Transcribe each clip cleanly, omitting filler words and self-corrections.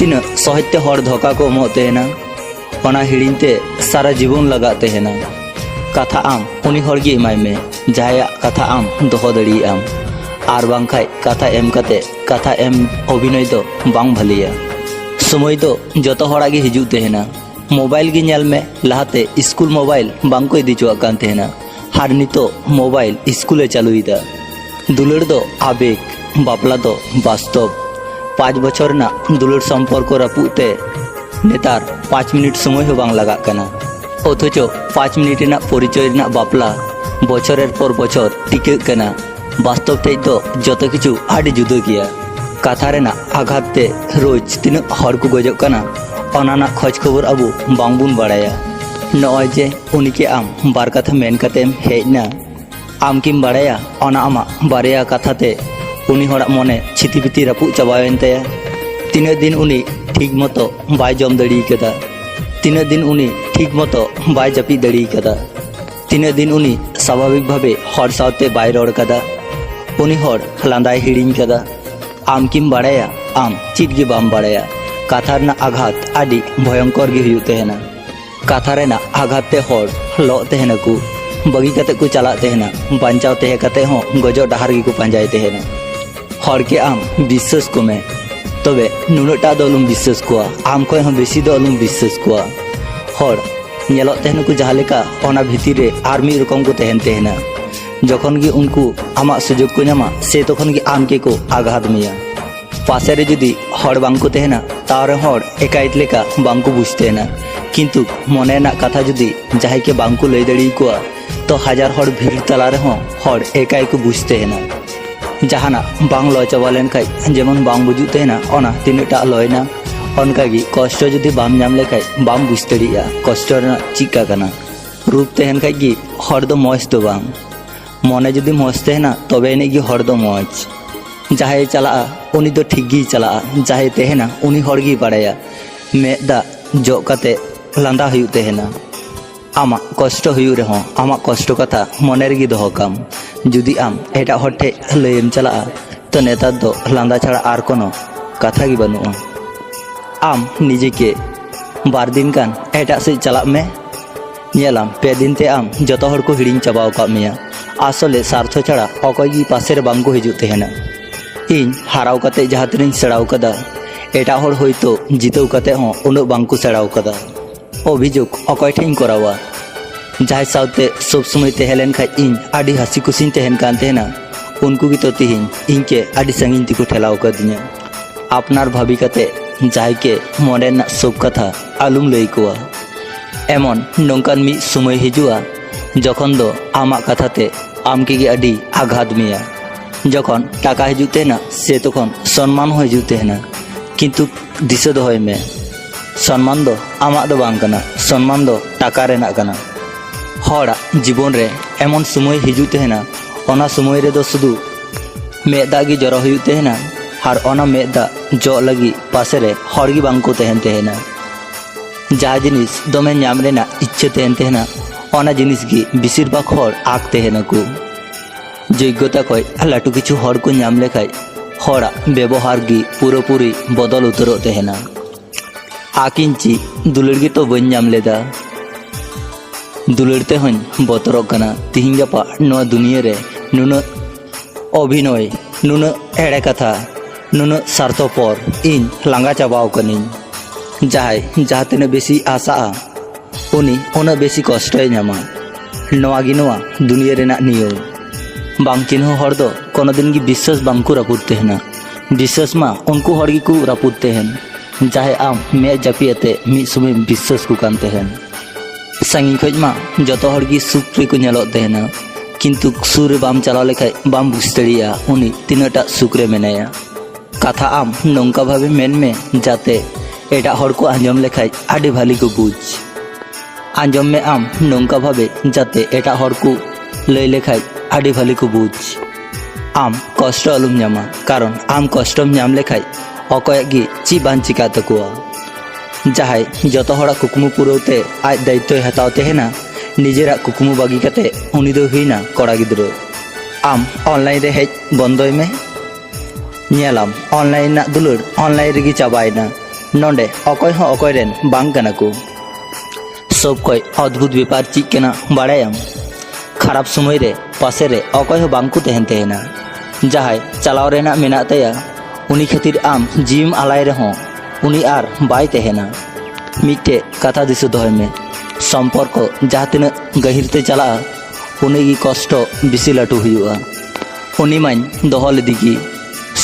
तीना सहजते हर धोखा को एमो तहेना ओना हिड़िंते सारा जीवन लगा तहेना कथा आम उनी हरगे एमाय मे जहाया कथा आम दोहो दाड़ियाम आर बांखाय कथा एम काते कथा एम अभिनय दो बांग भालिया समय दो जतो हरागे हिजुग तहेना मोबाइल गे नेल मे लाहाते स्कूल मोबाइल बांग को इदी चुआ कान तहेना हार नितो मोबाइल स्कूले चालुईदा दुलड़ दो आवेग बापला दो वास्तव 5 बछर ना दुलड़ सम्पर्क रापुते नेतार 5 मिनट समय हो बांग लगा कना अथच 5 मिनट ना परिचय ना बापला बछरेर पर बछर टिके कना वास्तव ते तो जतो किछु आडी जुदा गया कथा रेना आघात ते रोज तीन हर को गजब कना ओना खोज खबर अबो बांगबुन बाड़ाया नय जे उनके आम बार कथा मेन कतेम हेजना आम किम बाड़ाया ओना आमा बारेया कथाते उनी हड़ा मने छितिपिति रापु चाबायेन ताया तीन दिन उनी ठीक मतो बाय जम दाड़ी कदा तीन दिन उनी ठीक मतो बाय जापि दाड़ी कदा तीन दिन उनी स्वाभाविक भावे हर साथे बाय रोड कदा उनी हर लांदाय हिड़िंग कदा आम किम बाड़ाया आम चिट गे बाम बाड़ाया कथा रेना आघात आदि भयंकर गे हुयु तहेना कथा रेना आघात ते हर लो तहेना को बगी कते को चला तहेना बांचाव तहे कते हो गजो डाहार गे को पांजाय तहेना हर के आम विश्वास को में तबे नुनटा दो अलुम विश्वास कोआ आम खय हो बेसी दो अलुम विश्वास कोआ हर नेलो तहेना को जहा लेका ओना भितिर रे आर मी रकम को तहेन तहेना जखन गे उनको आमा सुजोग को नामा से तखन गे आम के को आघात मिया पासे रे जुदी हर बांग को तहेना तारे हर एकाइत लेका बांग को बुझते ना किंतु मने ना कथा जुदी जाहे के बांग को लई दाड़ी कोआ तो हजार हर भीड़ तला रे हो हर एकाई को बुझते ना जहाना बांग लय चाबा लेन खाय जेमन बांग बुझु तहेना ओना तिनटा लयना ओनका गे कष्ट जुदी बाम नाम लेखाय बाम बुझ दाड़िया कष्ट रेना चिका कना रूप तहेन खाय गे हर दो मौज दो बांग मने जुदी मौज तहेना तबे एने गे हर दो मौज जहाय चला उनी दो ठीक गे चला जहाय तहेना उनी हर गे बाड़ाया मेदा जो कते लांदा हुयु तहेना आमा कष्ट हुयु रेहो आमा कष्ट कथा मने रेगे दोहो काम जुदी आम एटा हर ठे लयेम चला तो नेतार दो लांदा छाड़ा आर कोनो कथा गे बानुआ आम निजे के बार दिन कान एटा से चला में नेलाम पे दिन ते आम जतो हर को हिड़िंग चाबाव का मिया आसले सार्थ छाड़ा अकय गे पासे रे बांग को हिजु तहेना इन हाराव कते जहा तिनिन सेड़ाव कदा एटा हर होयतो जितव कते हो उनो बांग को सेड़ाव कदा अभियोग अकय ठेन करावा जहाय साउते सब समय तहेलेन खाय इन आडी हासि खुसिन तहेन कान तहेना उनको गे तो तिहिन इनके आडी संगिन तिको ठेलाव कदिया आपनार भाबी कते जहाय के मने ना सब कथा आलुम लई कोआ एमन नोंकान मी समय हिजुआ जखन दो आमा कथाते आमके गे आडी आघात मिया जखन टाका हिजु तहेना से तखन सम्मान हो हिजु तहेना किंतु दिशा दोहय में सम्मान दो आमा दो बांग कना सम्मान दो टाका रेना कना हड़ा जीवन रे एमन समय हिजु तहेना ओना समय रे दो सुदु मेदा गे जरो हुयु तहेना हार ओना मेदा जो लगी पासे रे हर गे बांग को तहेन तहेना जहा जिनिस दोमे नाम रेना इच्छा तहेन तहेना ओना जिनिस गे बेसिर भाग हर आग तहेना को योग्यता कय लाटू किछु हर को नाम लेखाय हड़ा व्यवहार गे पूरापूरी बदल उतरो तहेना आकिंची दुलड़ गे तो बन नाम लेदा दुलड़ते हन बतरो कना तिहिं गापा नोआ दुनिया रे नुना अभिनय नुना एड़े कथा नुना स्वार्थपर इन लांगा चाबाव कनिन जहाय जहा तिना बेसी आशा उनी उना बेसी कष्टय नामा नोआ गे नोआ दुनिया रेना नियम बांग चिन्ह हर दो कोनो दिन गे विश्वास बांग को रापुद तहेना विश्वास मा उनको हर गे को रापुद तहेन जहाय आम मे जापियाते मिद समय विश्वास को कान तहेन संगी खज मा जतो हर गे सुख रे को नेलो तहेना किंतु सुर रे बाम चलाव लेखाय बाम बुझ दाड़िया उनी तिनाटा सुख रे मेनाया कथा आम नोंका भावे मेन में जाते एटा हर को आंजम लेखाय आडी भाली को बुझ आंजम में आम नोंका भावे जाते एटा हर को लय लेखाय आडी भाली को बुझ आम कष्ट अलुम नामा कारण आम कष्टम नाम लेखाय अकय गे ची बान चिका तकुआ जहाय जतो हड़ा कुकमु पुरौते आज दायित्व हताव तहेना निजेरा कुकमु बागी कते उनी दो हुईना कड़ा गिद्रो आम ऑनलाइन रे हेज बंदोय में नेलाम ऑनलाइन ना दुलड़ ऑनलाइन रेगी चाबायना नोंडे अकय हो अकय रेन बांग कना को सब कोई अद्भुत व्यापार चीज केना बाड़ायाम खराब समय रे पासे रे अकय हो बांग को तहन तेना जहाय चलाव रेना मेना तया उनी खातिर आम जीम आलाय रहो उनी आर बाय तेना मिट्टे कथा दिसु दोय में सम्पर्क जहाँ तीन गहिरते चला उनी की कष्ट बिसी लाटू हुआ उनी माइन दोह लेदी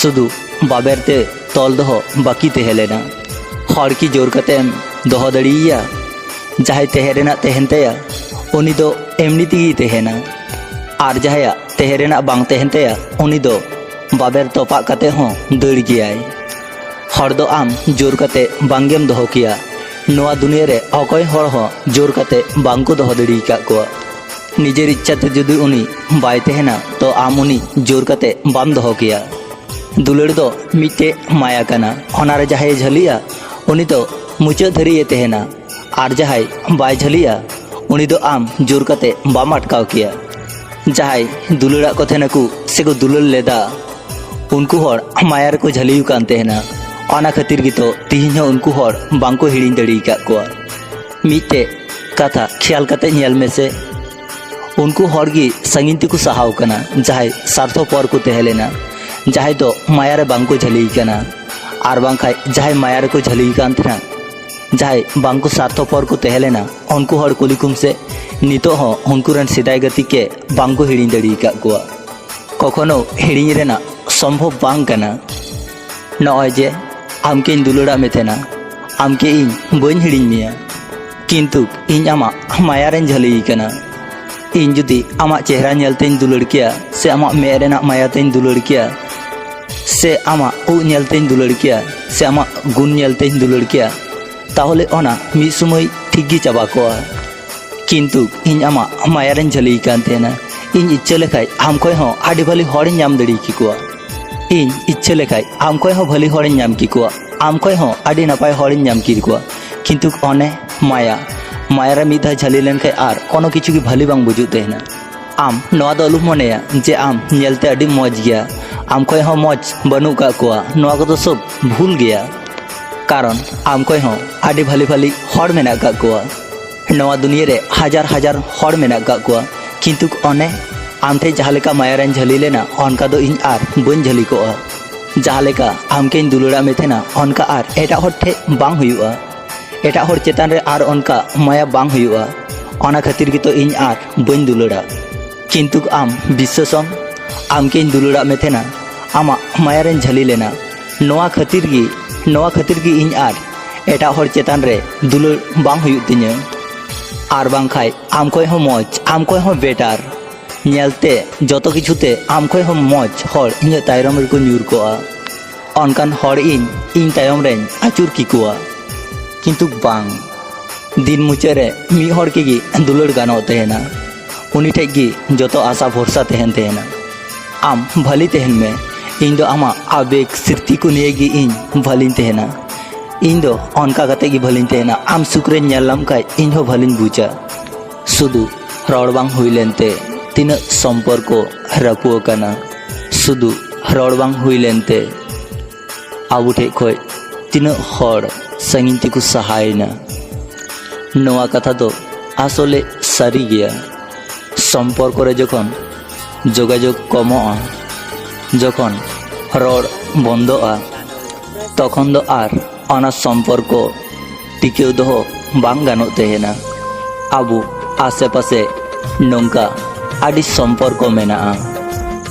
शुधु बाबेरते तल दोह बाकी तहेलेना हर की जोर कतेम दोह दड़िया जहाय तहेरेना तहन तया उनी दो एमनी तीगी तहेना आर जहाया तहेरेना बांग तहन तया उनी दो बाबेर तोपा कते हों दड़ गयाय हर दो आम जोर कते बांगेम दोह किया नोआ दुनिया रे अकय हर हो जोर कते बांग को दोह दड़ी का को निजेर इच्छाते जुदी उनी बाय तहेना तो आम उनी जोर कते बाम दोह किया दुलड़ दो मिट्टे माया कना ओनारे जहाय झलिया उनी तो मुचाद धरिए तहेना आर जहाय बाय झलिया उनी दो आम जोर कते बाम अटकाव किया जहाय दुलड़ा को थेना को से को दुलड़ लेदा उनको हर माया को झलियु कान तहेना ओना खातिर गी तो तिहिन हो उनको हर बांग को हिड़िन दड़ी का को मिट्टे कथा ख्याल कते नेल में से उनको हर गी संगिन तिकु सहाव कना जहाय सार्थो पर को तहेलेना जहाय तो माया रे बांग को झली कना आर बांग खाय जहाय माया रे को झली कान थना जहाय बांग को सार्थो पर को तहेलेना उनको हर कुलिकुम से नितो हो उनको रन सिदाय गति के बांग को हिड़िन दड़ी का को कखनो हिड़िन रेना संभव बांग कना नय जे आमके दुलड़ा में थेना आमके इन बन हिड़िन मिया किंतु इन आमा माया रेन झली कना इन जुदी आमा चेहरा नेलतें दुलड़ किया से आमा मेरेना माया तें दुलड़ किया से आमा उ नेलतें दुलड़ किया से आमा गुण नेलतें दुलड़ किया ताहले ओना मिद समय ठीक गी चाबा को किंतु इन आमा माया रेन झली कान तेना इन इच्छा लेखाय आम खय हो आडी भली हर नाम दड़ी की को इन इच्छा लेखाय आम खय हो भली हर नाम की को आम खय हो आडी नपाय हर नाम की को किंतु ओने माया मायारा मिधा झली लेन खाय आर कोनो किछु की भली बांग बुझु तेना आम नोआ दो अलु मनेया जे आम नेलते अडी मौज गया आम खय हो मौज बनु का को नोआ को तो सब भूल गया कारण आम खय हो आडी भली भली हर मेना का को नोआ दुनिया रे हजार हजार हर मेना का को किंतु ओने आम ठे जहाँ लेका मायारान झली लेना अनका दो इन आर बन झली को जहाँ लेका आमके दुलड़ा में थेना अनका आर एटा हर ठे बांग हुआ एटा हर चेतान रे आर अनका माया बांग हुआ ओना खातिर की तो इन आर बन दुलड़ा किंतु आम विश्वासम आमके दुलड़ा में थेना आमा मायारान झली लेना नोआ खातिर की इन आर एटा हर चेतान रे दुलड़ बांग हुई तिnya आर बांग खाय आम खय हो मौज आम खय हो बेटार नेलते जतो किछुते आम खय हो मौज हर इन तायरम रे को न्यूर को अनकान हर इन तायम रेन आचुर की को किंतु बांग दिन मुचे रे मी हर के गी दुलड़ गानो तहेना उनी ठे गी जतो आशा भरोसा तहन तेना आम भली तहन में इन दो आमा आवेग सृष्टि को निये गी इन भलिन तहना इन दो अनका कते गी भलिन तहना आम सुकरे नेलम खाय इन हो भलिन बुझा शुधु रड़ बांग हुई लेनते तीन सम्पर्क रपुआ कना शुधु रड़ बांग हुई लेनते आबू ठे खय तीन हर संगिन तिकु सहायना नोआ कथा तो आसले सारी गया सम्पर्क रे जखन जोगाजोग कमोआ जखन रड़ बंदोआ तखन दो आर अना सम्पर्क टिकेव दो बांग गानो तहेना आबू आसे पासे नोंका आडी सम्पर्क मेना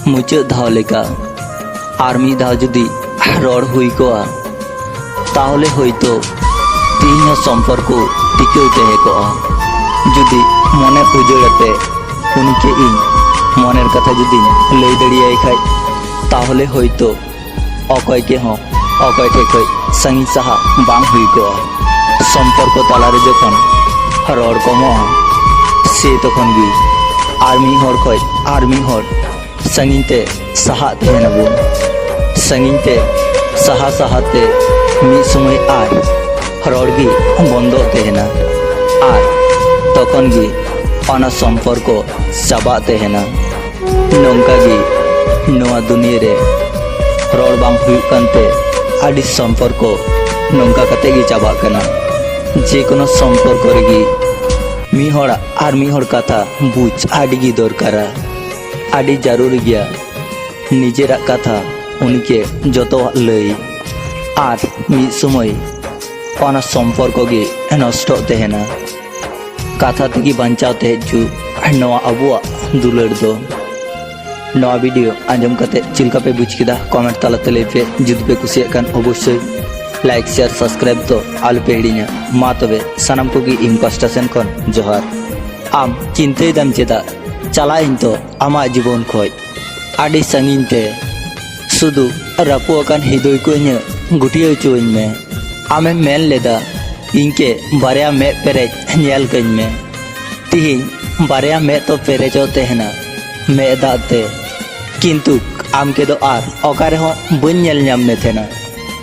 मुचाद धाव लेका आर मी धाव जुदी रड़ हुई को ताहले होयतो तीन सम्पर्क टिकेव तहे को जुदी मने उजड़ते उनके इन मनेर कथा जुदी लई दड़ियाय खाय ताहले होयतो अकय के हो अकय ठे खय संगी साहा बांग हुई को सम्पर्क तालारे जखन रड़ कमो से तखन गी आर्मी हर खय आर्मी हर संगिनते साहा तहेनाबो संगिनते साहा साहाते मी समय आर रड़गी बंदो तहेना आर तखन गी अना सम्पर्क चाबा तहेना नोंका गी नोआ दुनिया रे रड़ बांग हुई कानते आडी सम्पर्क nongka kate gi chabak kana je kono সম্পর্ক regi mi hora ar mi hor katha buj adi gi dorkara adi jarur gya nijerak katha unike joto lay আর মিদ সময় অনা সম্পর্ক গে নষ্ট তেহেনা কাথা থেকে বাঁচাও তেজু নয়া আবুয়া দুলার দো নয়া ভিডিও আঞ্জম কাতে চিলকা পে বুঝ কিদা কমেন্ট তালাতে লেপে যদি পে কুসিয়া কান অবশ্যই লাইক শেয়ার সাবস্ক্রাইব তো আলু পে হিড়িña মা তবে সানাম কোগি ইম পাস্টা সেন খন জোহার আম চিন্তাই দাম চেদা চালাইন তো আমা জীবন খয় আডি সাঙ্গিন তে শুধু রাপু আকান হৃদয় কো ইᱧ गुटिया चुन में आमे मेन लेदा इनके बारिया में पेरेज नेल कñ में तिहिन बारिया में तो पेरेजो तेहना में दाते किंतु आम के दो आर ओकारे हो बन नेल नाम में थेना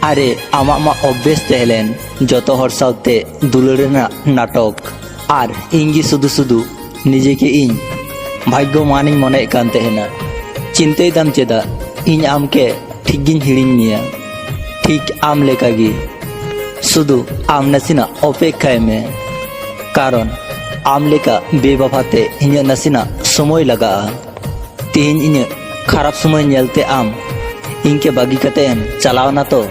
अरे आमा मा ऑब्वियस तेहलेन जतो हर साउते दुलरेना नाटक आर इंगी सुदु सुदु निजे के इन भाग्यमानी मने कान तेहना चिंते दाम चेदा इन आम के ठीक गिन हिड़िन निया ठीक आम लेकागी शुधु आम नसीना अपेक्षाय में कारण आम लेका बेबाफाते इन्हें नसीना समय लगा तिहिन इन्हें खराब समय नेलते आम इनके बागी कते चलाव ना तो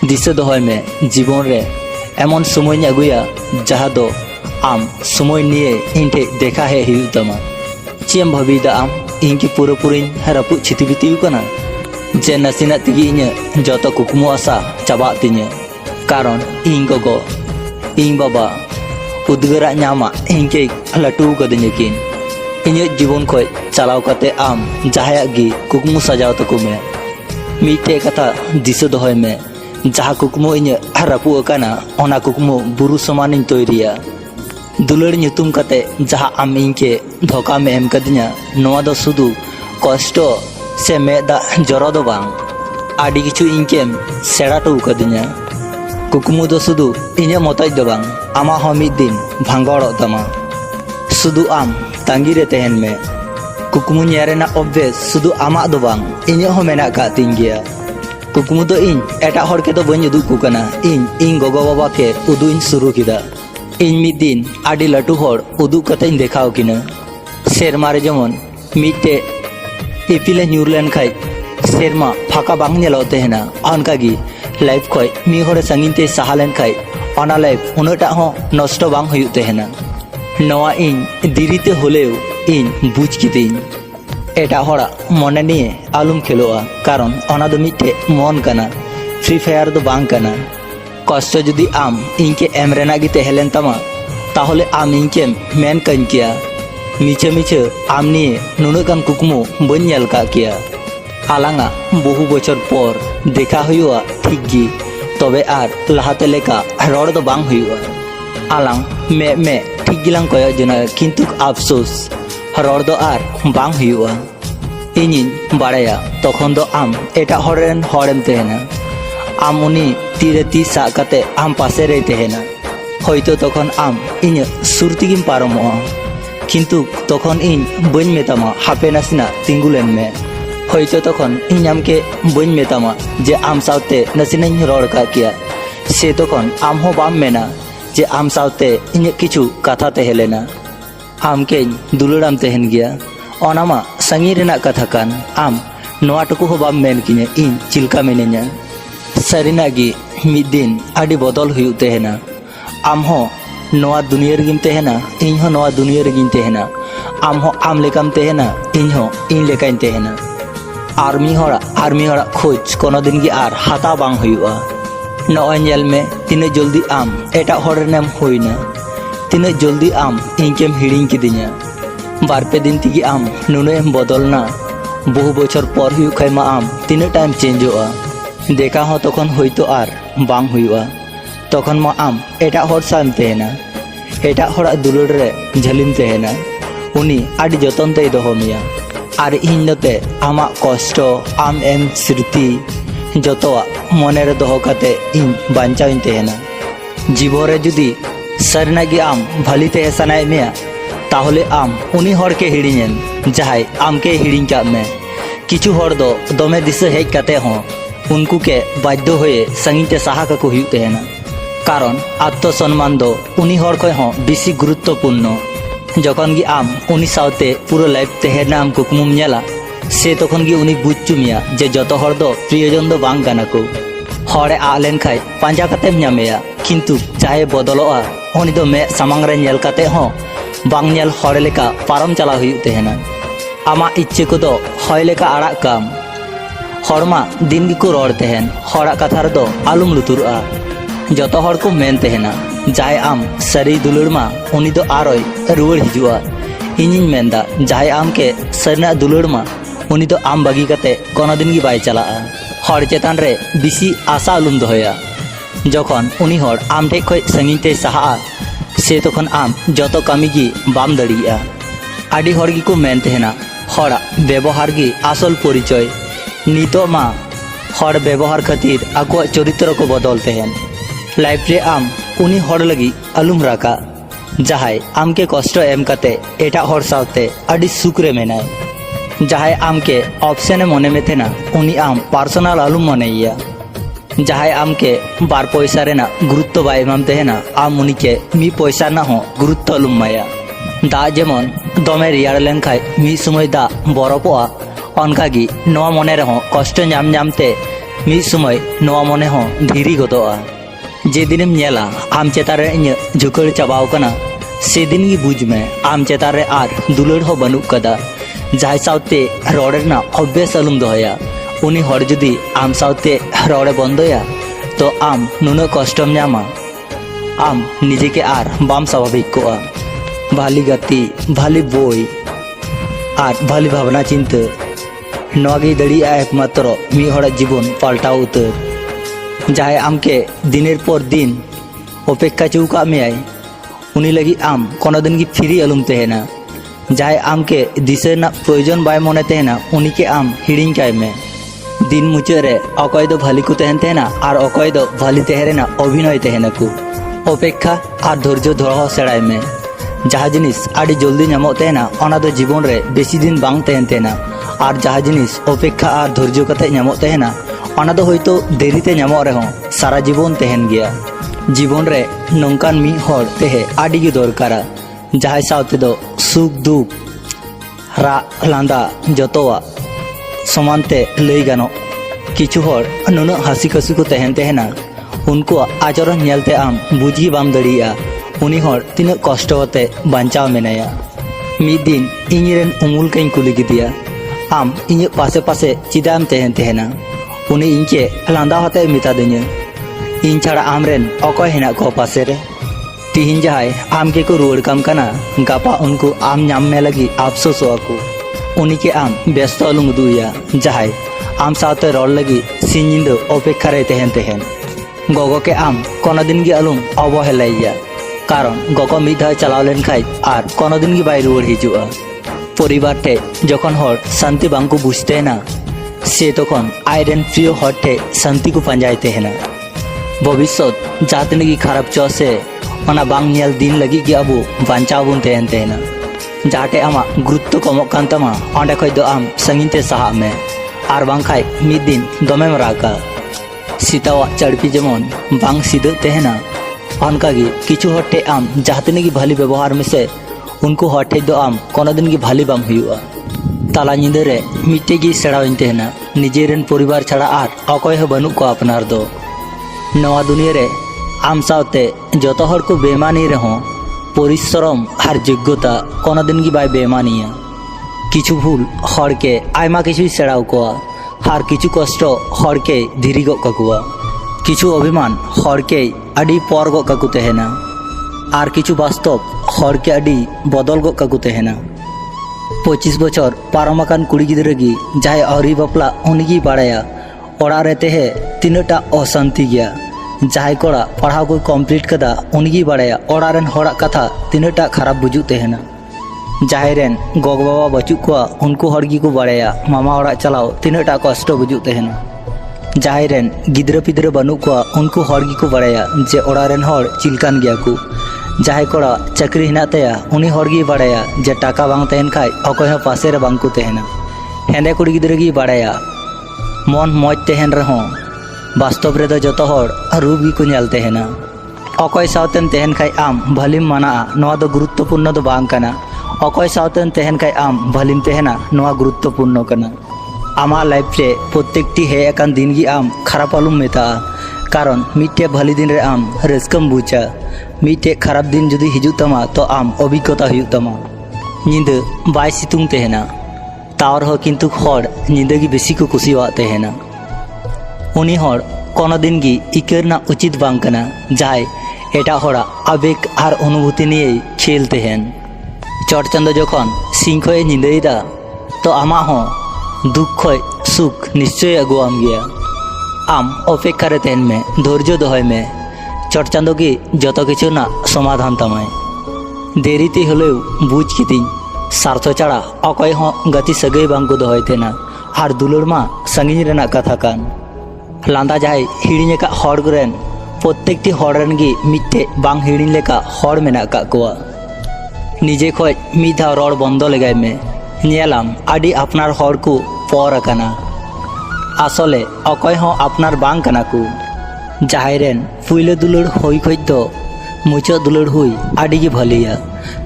दिसे दोहय में जीवन रे एमन समय अगुया जहाँ दो आम समय निये इनके देखा है हिल तमा चेम भाबीदा आम इनके पूरा रपु छितिबितियु कना जे नसीना तिगी इᱧ जत कुकमु आशा चाबा तिᱧ कारण ᱤᱧ गोगो ᱤᱧ बाबा उद्गारा नामा इनके लटू कदिᱧ किन इᱧ जीवन खय चलाव कते आम जहाया गी कुकमु सजाव तको में मीटे कथा दिस दोहय में जहा कुकमु इᱧ रपु अकाना ओना कुकमु बुरु समान इᱧ तैरिया दुलर nyutum कते जहा आम इनके धोखा में एम कदिña नोआ दो सुधु कष्ट से मेदा जरो दो बांग आदि किछु इनकेम सेड़ा टू कदिña कुकमु दो सुधु इने मोताज दो बांग आमा हो मिद दिन भांगड़ो तमा सुधु आम तांगी रे तेहन में कुकमु नेरेना ऑब्वियस सुधु आमा दो बांग इने हो मेना का तिन गया कुकमु दो इन एटा हर के दो बन उदु कु कना इन गोगो बाबा के उदु इन शुरू किदा इन मिद दिन आदि लटू हर उदु कते देखाव किना सेरमारे जमन मिटे इपिले न्यूरलेन खाई सेरमा फाका बांग नेलो तेहना अनकागी लाइफ खय मी हरे संगिनते साहालेन खाई अना लाइफ उनटा हो नष्ट बांग हुयु तेहना नवा इन दिरिते होलेव इन बुझ किदिन एटा हरा मने निये आलुम खेलोआ कारण अना दो मिटे मन कना फ्री फायर दो बांग कना कष्ट जुदी आम इनके एम रेना गी तेहलेन तमा ताहले आम इनके मेन कन किया मीचे मीचे आम निये नुनगान कुकमु बन नेल का किया आलांगा बहु बचर पर देखा हुआ ठीक गी तबे आर लहाते लेका रड़ दो बांग हुआ आलांग मे ठीक गिलांग कय जना किंतु अफसोस रड़ दो आर बांग हुआ इनिन बाड़ाया तखन दो आम एटा हरेन हरेम तेहना आम उनी तीरे ती सा कते आम पासे रे तेहना होयतो तखन आम इन सुरतिगिम पारमोआ किंतु तखन इन बन मेतामा हापे नासिना तिंगुलेन में होयतो तखन इन आमके बन मेतामा जे आम सावते नासिनाñ रड़ का किया से तखन आम हो बाम मेना जे आम सावते इन किछु कथा तेहेलेना आमके दुलुराम तेहन गया ओनामा संगी रेना कथा कान आम नोआ टुकु हो बाम मेन किने इन चिलका मेनेña सारिनागी मिद दिन आडी बदल हुयु तेहना आम हो नोआ दुनिया रेगिम तेहना इन हो नोआ दुनिया रेगिम तेहना आम हो आम लेकाम तेहना इन हो इन लेकाइन तेहना आर्मी हड़ा खोज कोनो दिन गी आर हाता बांग हुआ नोय नेल में तिने जल्दी आम एटा हड़नेम होइना तिने जल्दी आम इनकेम हिड़िंग किदिña बारपे दिन तिगी आम नुनेम बदलना बहु बछर पर हुयु खायमा आम तिने टाइम चेंजोआ देखा हो तखन होयतो आर बांग हुआ तखन मा आम एटा हर साम तेहना एटा हड़ा दुलड़ रे झलिम तेहना उनी आडी जतन ते दोहो मिया आर इन नते आमा कष्ट आम एम स्मृति जतोआ मने रे दोहो कते इन बांचाइन तेहना जीवरे जुदी सरनागी आम भाली ते सनाय मिया ताहले आम उनी हर के हिड़िñen जहाय आम के हिड़िñ का में किछु हर दो दमे दिसे हेज कते हो उनको के बाध्य हुए संगीते साहा का हुई तहना कारण आत्मसम्मान दो उनी हर खय हो बेसी गुरुत्वपूर्ण जखन गी आम उनी सावते पूरा लाइफ तहना आम कुकमुम नेला से तखन गी उनी बुझचुमिया जे जतो हर दो प्रियजन दो बांग गाना को हरे आ लेन खाय पांजा कातेम ᱧᱟᱢᱮᱭᱟ किंतु चाहे बदलोआ उनी दो मे सामांग रे नेल काते हो बांग नेल हर लेका पारम चला हुई तहना आमा इच्छे को दो हय लेका आड़ा काम हरमा दिन गी को रोड तहन हरा कथा रे दो आलुम लुतुरआ जतो हर को मेन तहना जाय आम सरी दुलुड़मा उनी दो आरोय रुवड़ हिजुआ इनिन मेंदा जाय आम के सरना दुलुड़मा उनी दो आम बागी काते कोनो दिन गी बाय चलाआ हर चेतान रे बिसी आशा आलुम दोहया जखन उनी हर आम ठे खय संगीते साहा से तखन आम जतो कामी गी बाम दड़िया आडी हर गी को मेन तहना हरा व्यवहार गी आसल परिचय नितो मा हर व्यवहार खातिर आको चरित्र को बदल तहन लाइफ रे आम उनी हर लगी आलुम राका जहाय आम के कष्ट एम काते एटा हर सावते आडी सुख रे मेनाय जहाय आम के ऑप्शन मने में थे ना उनी आम पर्सनल आलुम मनेया जहाय आम के बार पैसा रे ना गुरुत्व बाय मामते है ना आम उनी के मी पैसा ना हो गुरुत्व आलुम माया दा जेमन दमे रियार लेन खाय मी समय दा बरफोआ अनकागी नवा मने रे हो कष्ट नाम नामते मी समय नवा मने हो धीरी गदोआ जे दिनम नेला आम चेतारे इन झुकड़ चाबाव कना से दिन गी बुझ में आम चेतारे आर दुलड़ हो बनु कदा जहाय सावते रोड़े ना अभ्यास आलुम दोहया उनी हर जुदी आम सावते रोड़े बंदोया तो आम नुनो कष्टम न्यामा आम निजे के आर बाम स्वाभाविक को भाली गति भाली बोई आर भाली भावना चिंता नवागी दड़ी एकमात्र मी हर जीवन पाल्टाव उतर जहाय आम के दिनेर पर दिन अपेक्षा चौका में आए उनी लगी आम कोनो दिन की फ्री आलुम तहना जहाय आम के दिशा ना प्रयोजन बाय मने तहना उनी के आम हिड़िंग काय में दिन मुचाद रे अकय दो भाली को तहन तहना और अकय दो भाली तहरेना अभिनय तहना को अपेक्षा और धैर्य धरह सेड़ाय में जहाँ जिनिस आड़ी जल्दी नामो तहना ओना दो जीवन रे बेसी दिन बांग तहन तहना और जहाँ जिनिस अपेक्षा और धैर्य कते नामो तहना ओना दो होयतो देरीते नामो रहो सारा जीवन तहन गया जीवन रे नौकान मी हर तेहे आड़ी गे दरकारा जहाय सावते दो सुख दुख रा लांदा जतोआ समानते लई गानो किछु हर नुनो हसी खसी को तहन तहना उनको आचरण नेलते आम बुझी बाम दड़िया उनी हर तीन कष्ट होते बांचाव मेनाया मिद दिन इनिरेन उमुल कई कुली गिदिया आम इन पासे पासे चिदाम तहन तहना उनी इनके लांदा होते मिता दिया इन छाड़ा आमरेन अकय हेना को पासे रे तिहिन जहाय आम के को रुवड़ काम कना गापा उनको आम नाम में लगी अफसोस को उनी के आम व्यस्त अलुम दुया जहाय आम सावते रोड लगी सिंजिंद अपेक्षा रे तहन तहन गगो के आम कोनो दिन गी अलुम अवहेलाइया कारण गगो मिधा चलाव लेन खाय आर कोनो दिन गी बाय रुवड़ हिजुआ परिवार ठे जखन हर शांति बांको बुझते ना से तखन आयरन प्रिय हर ठे शांति को पंजाय तहना भविष्य जहाँ तीन गी खराब चो से ओना बांग नेल दिन लगी कि अब बांचाव बन तहन तहना जहाटे आमा गुरुत्व कमो कान तमा ओंडे खय दो आम संगीते साहा में आर बांग खाय मिद दिन दमेम राका सीतावा चढ़पी जेमन बांग सीधे तहना अनकागी किछु हटे आम जहाँ तीन गी भाली व्यवहार में से उनको हटे दो आम कोनो दिन गी भाली बाम हुआ ताला निंदे रे मिट्टे गी सेड़ाविन तहना निजेरन परिवार छाड़ा आर अकय हो बनु को अपनार दो नवा दुनिया रे आम सावते जतो हर को बेमानी रहो परिश्रम और योग्यता कोनो दिन की बाय बेमानिया किछु भूल हर के आयमा किछु सेड़ाव को और किछु कष्ट हर के धीरी गो काकुआ किछु अभिमान हर के आडी पर गो काकु तहना और किछु वास्तव हर के आडी बदल गो काकु तहना 25 बछर पारमाकान कुड़ी गिद्रा गी जहाय अवरी बापला उनगी बाड़ाया ओड़ा रे तेहे तीनटा अशांति गया जहाय कोड़ा पढ़ाव को कमप्लीट कदा उनगी बाड़ाया ओड़ा रेन हड़ा कथा तीनटा खराब बुझू तहना जहाय रेन गग बाबा बचू को उनको हड़गी को बाड़ाया मामा ओड़ा चलाओ तीनटा कष्ट बुझू तहना जहाय रेन गिद्रा पिद्रा बनू को उनको हड़गी को बाड़ाया जे ओड़ा रेन हड़ चिलकान गया को जहाय कोड़ा चाकरी हिना तया उनी हड़गी बाड़ाया जे टाका बांग तहन खाय अकय हो पासे रे बांग को तहना हेंदे कुड़ी गिद्रा गी बाड़ाया मन मौज तहन रहो वास्तव रे जतो हर रूप गी को नेल तहना अकय सावतेम तहन खाय आम भलिम माना नोआ दो गुरुत्वपूर्ण दो बांग कना अकय सावतेम तहन खाय आम भलिम तहना नोआ गुरुत्वपूर्ण कना आमा लाइफ रे प्रत्येकटी हे एकान दिन गी आम खराब आलुम मेता कारण मिट्टे भली दिन रे आम रस्कम बुझा मिट्टे खराब दिन जुदी हिजू तमा तो आम अभिज्ञता हुयु तमा निंद बाय सितुंग तहना तावर हो किंतु हर निंद गी बेसी को कुसिवा तहना उनी हर कोनो दिन गी इकरना उचित बांग कना जाय एटा हरा आवेग और अनुभूति निये खेल तहन चट चांदो जखन सिंह खय निंदैदा तो आमा हो दुख खय सुख निश्चय अगुआम गया आम अपेक्षा रे तहन में धैर्य दोहय में चट चांदो गी जतो किछु ना समाधान तमाय देरीते हलेও बुझ कितिन स्वार्थ छाड़ा अकय हो गति सगै बांग को दोहय तेना और दुलर मा संगिन रेना कथा कान लांदा जाय हिड़िñ का हर रेन प्रत्येकटी हर रेन गी मिट्टे बांग हिड़िñ लेका हर मेना का कोआ निजे खय मिद धाव रड़ बंद लेगाय में नेलाम आडि आपनार हर को पर आकाना आसले अकय हो आपनार बांग काना को जाहाय रेन पुइले दुलर हई खय तो मुचा दुलर हुई आडि गी भलिया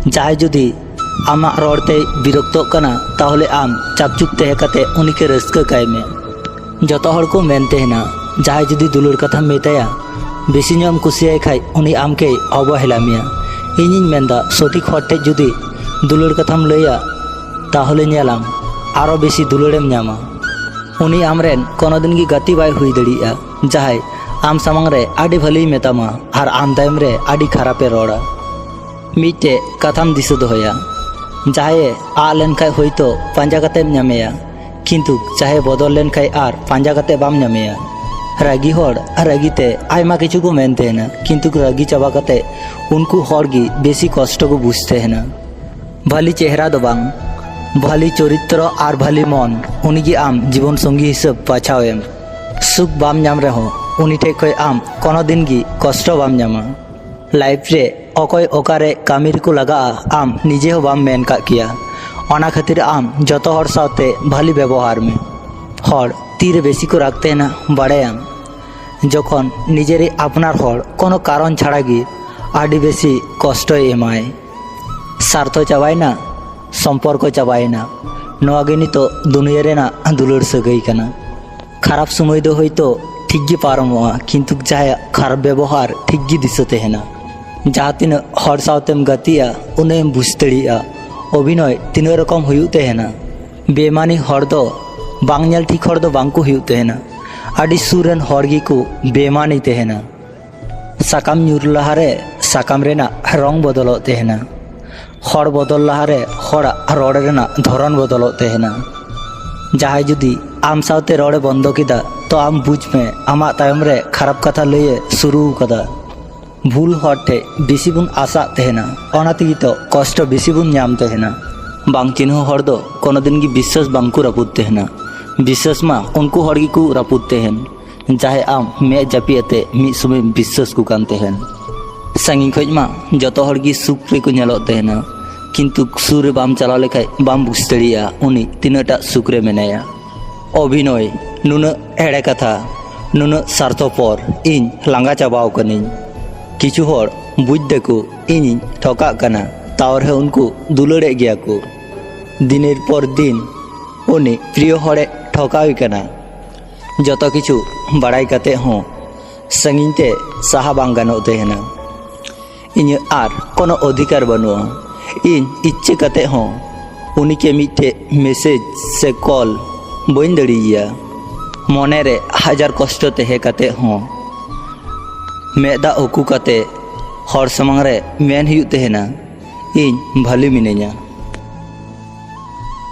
जाहाय जुदी आमा रड़ते बिरक्त काना ताहले आम चापचुप तहे काते उनिके रस्का काय में जतो हर को मेनते है ना जहां जुदी दुलर कथा मेताया बेसी नाम कुसियाय खाय उनी आमके अवहेला मिया इनिन मेंदा सठिक हरटे जुदी दुलर कथाम लैया ताहले नेलाम आरो बेसी दुलरेम नामा उनी आमरेन कोनो दिन गी गति बाय हुई दड़िया जहां आम सामंग रे आडी भली मेतामा और आम दायम रे आडी खरापे रोड़ा मिटे कथाम दिस दोहया जहां आ लेन खाय होइतो पांजा कतेम नामेया किंतु चाहे बदल लेन खाय आर पांजा कते बाम नामेया रागी हर रागीते आयमा किछु को मेनते ना किंतु रागी चाबा कते उनको हर गी बेसी कष्ट को बुझते है ना भली चेहरा दो बांग भली चरित्र और भली मन उनी गी आम जीवन संगी हिसाब पाछावेम सुख बाम नाम रहो उनी ठे खय आम कोनो दिन गी कष्ट बाम नामा लाइफ रे अकय ओकारे कामिर को लगा आम निजे हो बाम मेन का किया ओना खातिर आम जतो हर साथे भली व्यवहार में हर तीर बेसी को रखते हैं ना बाड़ायाम जखन निजेरे आपनार हर कोनो कारण छाड़ा गी आडी बेसी कष्ट एमाय स्वार्थ चाबाय ना सम्पर्क चाबाय ना नोआ गे तो दुनिया रेना दुलर सगै कना खराब समय दो होयतो ठीक गी पारमोआ किंतु जहां खराब व्यवहार ठीक गी दिसते है ना जहाँ तीन हर सावतेम गतिया उन्हें बुझतड़िया अभिनय तीन रकम हुयु तहना बेमानी हर दो बांग नेल ठीक हर दो बांग को हुयु तहना आडी सुरेन हर गी को बेमानी तहना साकाम ᱧᱩᱨ लहारे साकाम रेना रंग बदलो तहना हर बदल लहारे हर रड़ रेना धरन बदलो तहना जहां जुदी आम सावते रड़े बंद किदा तो आम बुझ में आमा तायम रे खराब कथा लइए शुरू कदा भूल हर ठे बेसी बुन आशा तहना ओना तेगी तो कष्ट बेसी बुन नाम तहना बांग चिन्ह हर दो कोनो दिन गी विश्वास बांग को रापुद तहना विश्वास मा उनको हर गी को रापुद तहन जहां आम मे जापियाते मी समय विश्वास को कान तहन संगी खज मा जतो हर गी सुख रे को नेलो तहना किंतु सुर बाम चलाव लेखाय बाम बुझ दड़िया उनी तिनाटा सुख रे मेनाया अभिनय नुना एड़े कथा नुना स्वार्थपर इन लांगा चाबाव कनिन किछु हर बुझ देखो इन ठका कना तावर है उनको दुलड़े गया को दिनेर पर दिन उनी प्रिय हरे ठकाव कना जतो किछु बड़ाई कते हो संगिनते साहा बांग गानो तहना इन आर कोनो अधिकार बनुआ इन इच्छे कते हो उनी के मिठे मैसेज से कॉल बन दड़िया मने रे हजार कष्ट तहे कते हो मेदा उकू कते हर समंग रे मेन हुयु तहना इन भली मिनेया।